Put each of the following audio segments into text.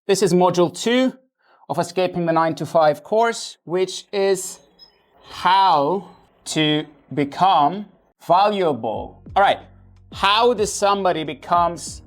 This is module 2 of Escaping the 9 to 5 course, which is how to become valuable. All right, how does somebody becomes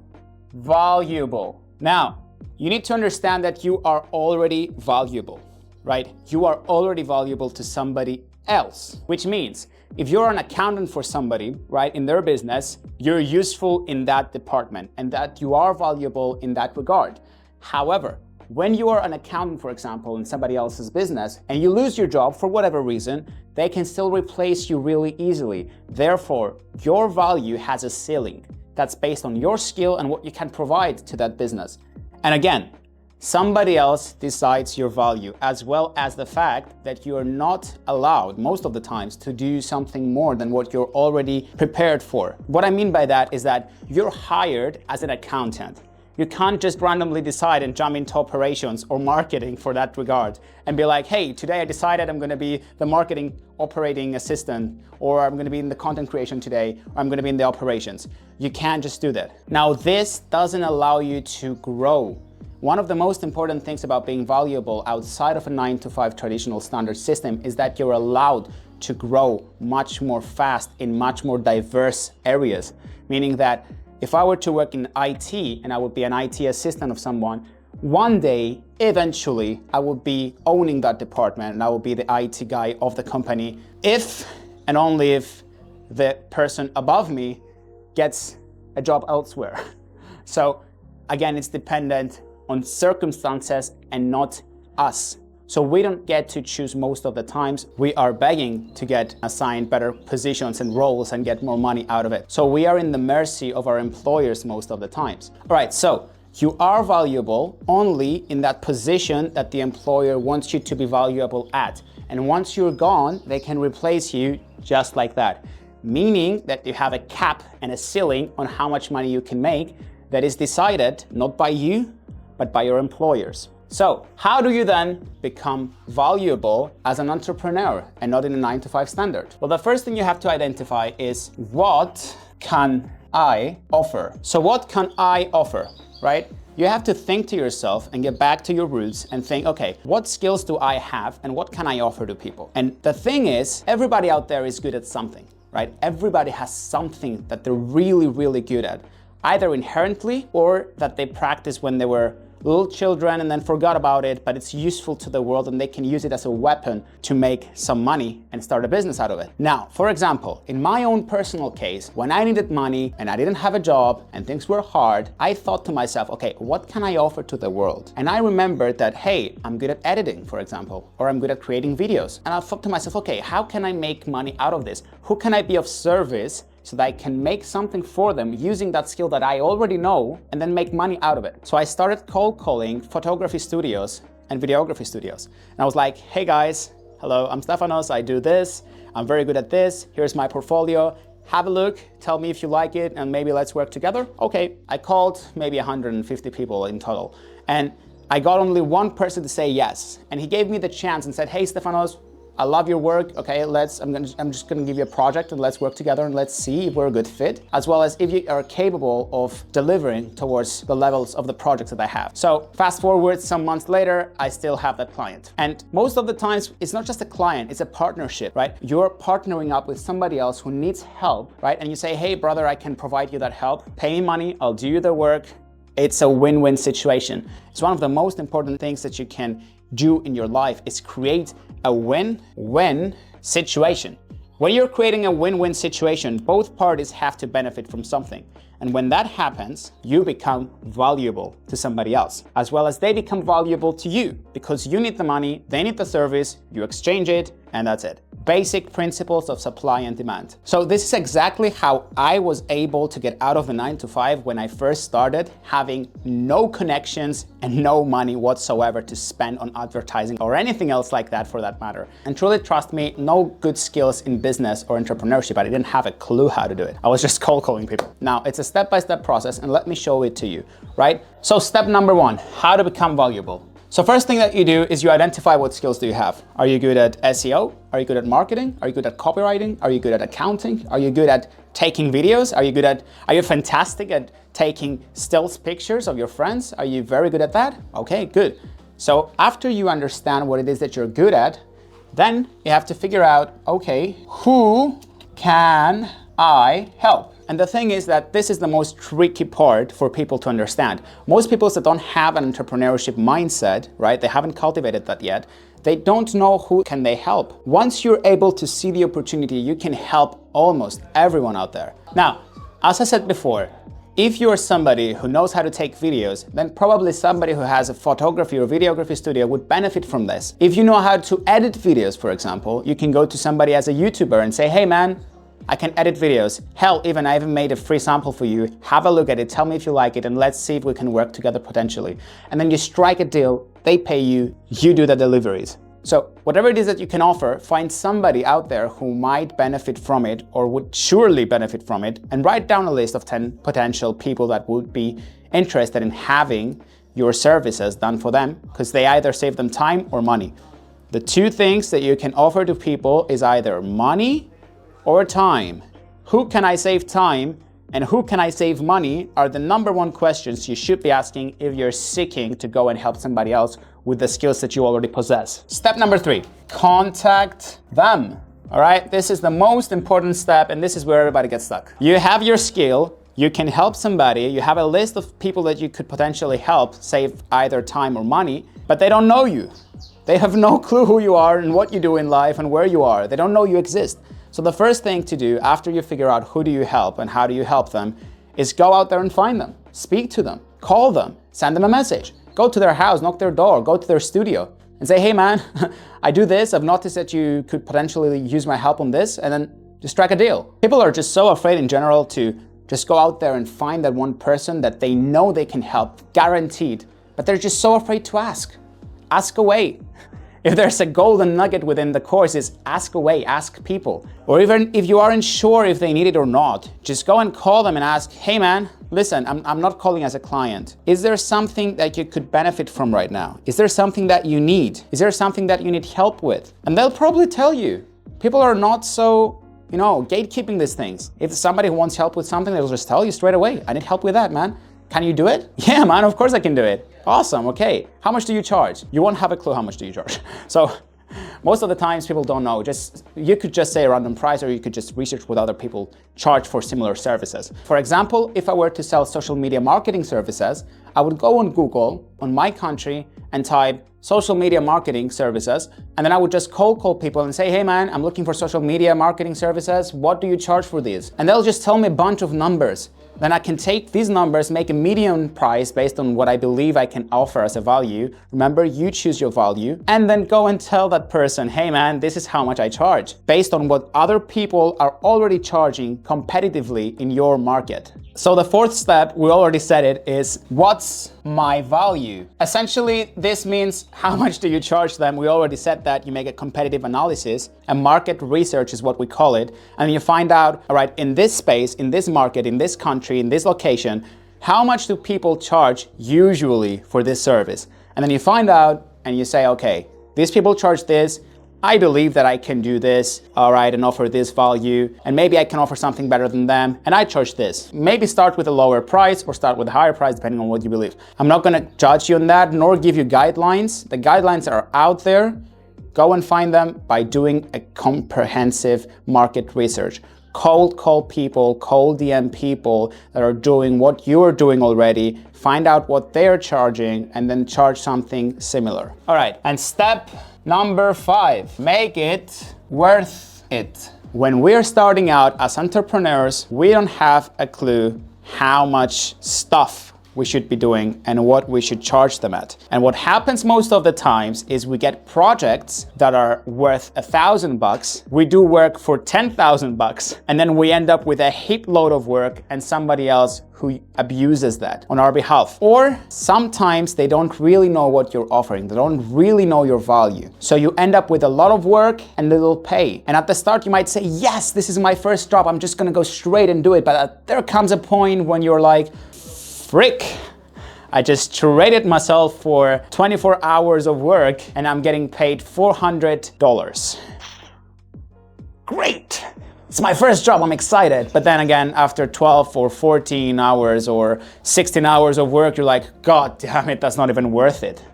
valuable? Now, you need to understand that you are already valuable, right? You are already valuable to somebody else, which means if you're an accountant for somebody, right, in their business, you're useful in that department and that you are valuable in that regard. However, when you are an accountant, for example, in somebody else's business and you lose your job for whatever reason, they can still replace you really easily. Therefore, your value has a ceiling that's based on your skill and what you can provide to that business. And again, somebody else decides your value, as well as the fact that you are not allowed most of the times to do something more than what you're already prepared for. What I mean by that is that you're hired as an accountant. You can't just randomly decide and jump into operations or marketing for that regard and be like, hey, today I decided I'm going to be the marketing operating assistant, or I'm going to be in the content creation today, or I'm going to be in the operations. You can't just do that. Now, this doesn't allow you to grow. One of the most important things about being valuable outside of a 9 to 5 traditional standard system is that you're allowed to grow much more fast in much more diverse areas, meaning that if I were to work in IT and I would be an IT assistant of someone, one day, eventually, I would be owning that department and I will be the IT guy of the company if and only if the person above me gets a job elsewhere. So again, it's dependent on circumstances and not us. So we don't get to choose most of the times. We are begging to get assigned better positions and roles and get more money out of it. So we are in the mercy of our employers most of the times. All right, so you are valuable only in that position that the employer wants you to be valuable at. And once you're gone, they can replace you just like that. Meaning that you have a cap and a ceiling on how much money you can make that is decided not by you, but by your employers. So how do you then become valuable as an entrepreneur and not in a 9 to 5 standard? Well, the first thing you have to identify is, what can I offer? So what can I offer, right? You have to think to yourself and get back to your roots and think, okay, what skills do I have and what can I offer to people? And the thing is, everybody out there is good at something, right? Everybody has something that they're really, really good at, either inherently or that they practiced when they were little children and then forgot about it, but it's useful to the world and they can use it as a weapon to make some money and start a business out of it. Now, for example, in my own personal case, when I needed money and I didn't have a job and things were hard, I thought to myself, okay, what can I offer to the world? And I remembered that, hey, I'm good at editing, for example, or I'm good at creating videos. And I thought to myself, okay, how can I make money out of this? Who can I be of service so that I can make something for them using that skill that I already know and then make money out of it? So I started cold calling photography studios and videography studios. And I was like, hey guys, hello, I'm Stefanos, I do this, I'm very good at this, here's my portfolio, have a look, tell me if you like it, and maybe let's work together. Okay, I called maybe 150 people in total. And I got only one person to say yes. And he gave me the chance and said, hey Stefanos, I love your work. Okay, I'm just gonna give you a project and let's work together and let's see if we're a good fit, as well as if you are capable of delivering towards the levels of the projects that I have. So fast forward some months later, I still have that client. And most of the times, it's not just a client, it's a partnership, right? You're partnering up with somebody else who needs help, right? And you say, hey brother, I can provide you that help. Pay me money, I'll do you the work. It's a win-win situation. It's one of the most important things that you can do in your life is create a win-win situation. When you're creating a win-win situation, both parties have to benefit from something. And when that happens, you become valuable to somebody else, as well as they become valuable to you because you need the money, they need the service, you exchange it, and that's it. Basic principles of supply and demand. So this is exactly how I was able to get out of the 9 to 5 when I first started, having no connections and no money whatsoever to spend on advertising or anything else like that for that matter. And truly trust me, no good skills in business or entrepreneurship. I didn't have a clue how to do it. I was just cold calling people. Now it's a step-by-step process and let me show it to you, right? So step number 1, how to become valuable. So first thing that you do is you identify what skills do you have. Are you good at SEO? Are you good at marketing? Are you good at copywriting? Are you good at accounting? Are you good at taking videos? Are you fantastic at taking stills pictures of your friends? Are you very good at that? Okay, good. So after you understand what it is that you're good at, then you have to figure out, okay, who can I help? And the thing is that this is the most tricky part for people to understand. Most people that don't have an entrepreneurship mindset, right? They haven't cultivated that yet. They don't know who can they help. Once you're able to see the opportunity, you can help almost everyone out there. Now, as I said before, if you're somebody who knows how to take videos, then probably somebody who has a photography or videography studio would benefit from this. If you know how to edit videos, for example, you can go to somebody as a YouTuber and say, hey man, I can edit videos. Hell, I even made a free sample for you. Have a look at it, tell me if you like it, and let's see if we can work together potentially. And then you strike a deal, they pay you, you do the deliveries. So whatever it is that you can offer, find somebody out there who might benefit from it or would surely benefit from it, and write down a list of 10 potential people that would be interested in having your services done for them, because they either save them time or money. The two things that you can offer to people is either money or time. Who can I save time and who can I save money are the number one questions you should be asking if you're seeking to go and help somebody else with the skills that you already possess. Step number 3, contact them. All right, this is the most important step and this is where everybody gets stuck. You have your skill, you can help somebody, you have a list of people that you could potentially help save either time or money, but they don't know you. They have no clue who you are and what you do in life and where you are. They don't know you exist. So the first thing to do after you figure out who do you help and how do you help them is go out there and find them, speak to them, call them, send them a message, go to their house, knock their door, go to their studio and say, hey man, I do this, I've noticed that you could potentially use my help on this, and then just strike a deal. People are just so afraid in general to just go out there and find that one person that they know they can help, guaranteed, but they're just so afraid to ask. Ask away. If there's a golden nugget within the course, is ask away, ask people. Or even if you aren't sure if they need it or not, just go and call them and ask, hey man, listen, I'm not calling as a client. Is there something that you could benefit from right now? Is there something that you need? Is there something that you need help with? And they'll probably tell you. People are not so, gatekeeping these things. If somebody wants help with something, they'll just tell you straight away, I need help with that, man. Can you do it? Yeah, man, of course I can do it. Awesome, okay. How much do you charge? You won't have a clue how much do you charge. So most of the times people don't know. You could just say a random price, or you could just research what other people charge for similar services. For example, if I were to sell social media marketing services, I would go on Google, on my country, and type social media marketing services, and then I would just cold call people and say, hey man, I'm looking for social media marketing services. What do you charge for these? And they'll just tell me a bunch of numbers. Then I can take these numbers, make a median price based on what I believe I can offer as a value. Remember, you choose your value, and then go and tell that person, hey man, this is how much I charge, based on what other people are already charging competitively in your market. So the fourth step, we already said it, is what's my value? Essentially, this means how much do you charge them? We already said that. You make a competitive analysis, and market research is what we call it. And you find out, all right, in this space, in this market, in this country, in this location, how much do people charge usually for this service? And then you find out and you say, okay, these people charge this. I believe that I can do this, all right, and offer this value, and maybe I can offer something better than them, and I charge this. Maybe start with a lower price or start with a higher price, depending on what you believe. I'm not gonna judge you on that, nor give you guidelines. The guidelines are out there. Go and find them by doing a comprehensive market research. Cold call people, cold DM people that are doing what you're doing already, find out what they're charging, and then charge something similar. All right, and step number 5, make it worth it. When we're starting out as entrepreneurs, we don't have a clue how much stuff we should be doing and what we should charge them at. And what happens most of the times is we get projects that are worth $1,000. We do work for $10,000, and then we end up with a heap load of work and somebody else who abuses that on our behalf. Or sometimes they don't really know what you're offering. They don't really know your value. So you end up with a lot of work and little pay. And at the start you might say, yes, this is my first job, I'm just gonna go straight and do it. But there comes a point when you're like, frick, I just traded myself for 24 hours of work and I'm getting paid $400. Great. It's my first job, I'm excited. But then again, after 12 or 14 hours or 16 hours of work, you're like, God damn it, that's not even worth it,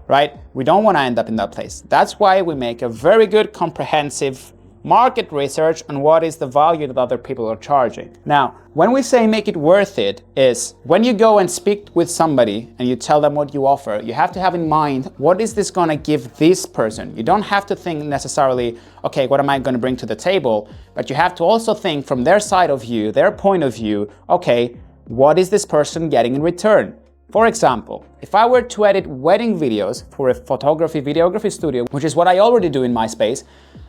right? We don't want to end up in that place. That's why we make a very good comprehensive market research on what is the value that other people are charging. Now, when we say make it worth it, is when you go and speak with somebody and you tell them what you offer, you have to have in mind, what is this gonna give this person? You don't have to think necessarily, okay, what am I gonna bring to the table? But you have to also think from their side of view, their point of view, okay, what is this person getting in return? For example, if I were to edit wedding videos for a photography, videography studio, which is what I already do in my space,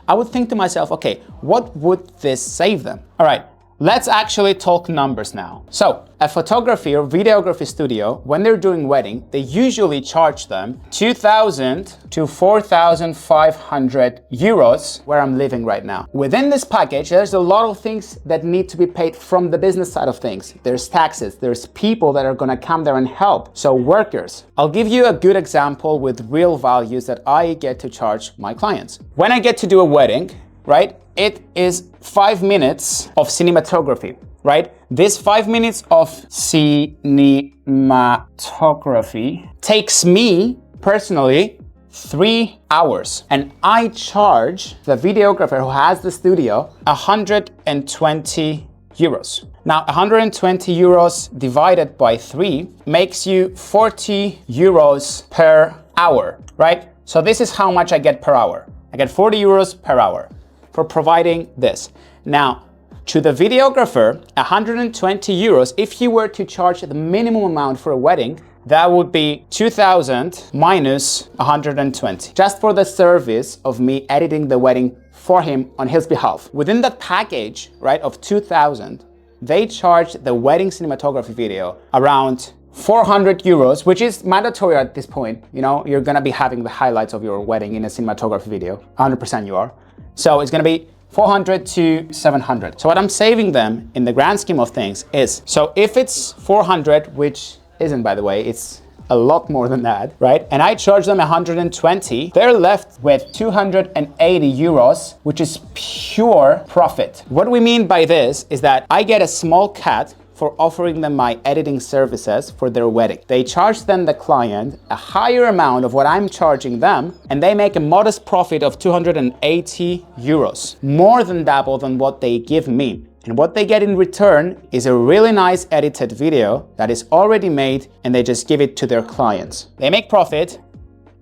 I would think to myself, okay, what would this save them? All right, let's actually talk numbers now. So a photography or videography studio, when they're doing wedding, they usually charge them 2,000 to 4,500 euros, where I'm living right now. Within this package, there's a lot of things that need to be paid from the business side of things. There's taxes, there's people that are gonna come there and help, so workers. I'll give you a good example with real values that I get to charge my clients. When I get to do a wedding, right, it is 5 minutes of cinematography, right? This 5 minutes of cinematography takes me personally 3 hours, and I charge the videographer who has the studio 120 euros. Now, 120 euros divided by 3 makes you 40 euros per hour, right? So this is how much I get per hour. I get 40 euros per hour for providing this. Now, to the videographer, 120 euros, if he were to charge the minimum amount for a wedding, that would be 2,000 minus 120, just for the service of me editing the wedding for him on his behalf. Within that package, right, of 2,000, they charge the wedding cinematography video around 400 euros, which is mandatory at this point. You know, you're gonna be having the highlights of your wedding in a cinematography video, 100% you are. So it's gonna be 400 to 700. So what I'm saving them in the grand scheme of things is, so if it's 400, which isn't, by the way, it's a lot more than that, right? And I charge them 120, they're left with 280 euros, which is pure profit. What we mean by this is that I get a small cut for offering them my editing services for their wedding. They charge then the client a higher amount of what I'm charging them, and they make a modest profit of 280 euros, more than double than what they give me. And what they get in return is a really nice edited video that is already made, and they just give it to their clients. They make profit,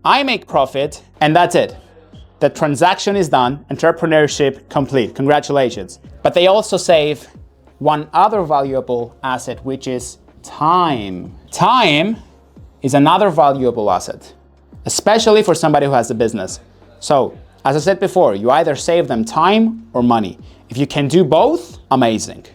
I make profit, and that's it. The transaction is done, entrepreneurship complete, congratulations. But they also save one other valuable asset, which is time. Time is another valuable asset, especially for somebody who has a business. So, as I said before, you either save them time or money. If you can do both, amazing.